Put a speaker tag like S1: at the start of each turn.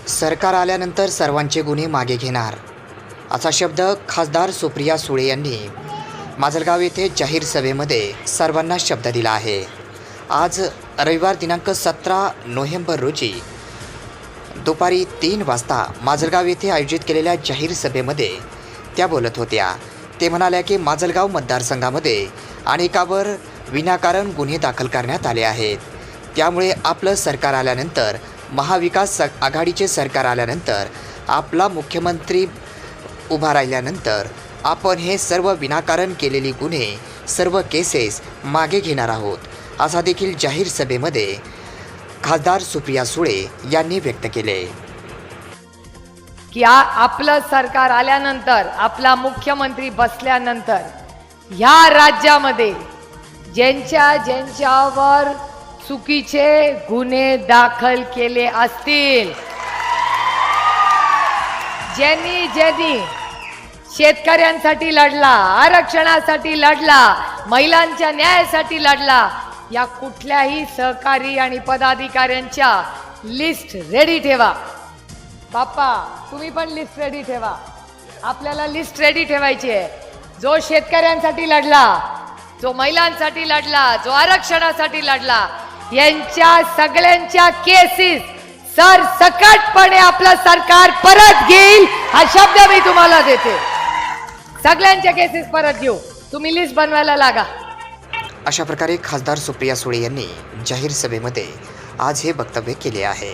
S1: सरकार आल्यानंतर सर्वांचे गुन्हे मागे घेणार, असा शब्द खासदार सुप्रिया सुळे यांनी माजलगाव येथे जाहीर सभेमध्ये सर्वांना शब्द दिला आहे। आज रविवार दिनांक 17 नोव्हेंबर रोजी दुपारी 3 वाजता माजलगाव येथे आयोजित केलेल्या जाहीर सभेमध्ये त्या बोलत होत्या। ते म्हणाल्या की माजलगाव मतदारसंघामध्ये अनेकावर विनाकारण गुन्हे दाखल करण्यात आले आहेत। त्यामुळे आपलं सरकार आल्यानंतर, महाविकास आघाडीचे सरकार आल्यानंतर, आपला मुख्यमंत्री उभा राहिल्यानंतर आपण हे सर्व विनाकारण केलेली गुन्हे, सर्व केसेस मागे घेणार आहोत, असा देखील जाहीर सभेमध्ये खासदार सुप्रिया सुळे यांनी व्यक्त केले।
S2: की आपलं सरकार आल्यानंतर, आपला मुख्यमंत्री बसल्यानंतर ह्या राज्यामध्ये ज्यांच्यावर चुकीचे गुन्हे दाखल केले असतील, ज्यांनी शेतकऱ्यांसाठी लढला, आरक्षणासाठी लढला, महिलांच्या न्यायासाठी लढला, या कुठल्याही सहकारी आणि पदाधिकाऱ्यांच्या लिस्ट रेडी ठेवा। बाप्पा, तुम्ही पण लिस्ट रेडी ठेवा। आपल्याला लिस्ट रेडी ठेवायची आहे। जो शेतकऱ्यांसाठी लढला, जो महिलांसाठी लढला, जो आरक्षणासाठी लढला, यांच्या सगळ्यांच्या केसेस सरसकटपणे आपलं सरकार परत घेईल, हा शब्द मी तुम्हाला देते। सगळ्यांच्या केसेस परत घेऊ, तुम्ही लिस्ट बनवायला लागा।
S1: अशा प्रकारे खासदार सुप्रिया सुळे यांनी जाहीर सभेमध्ये आज हे वक्तव्य केले आहे।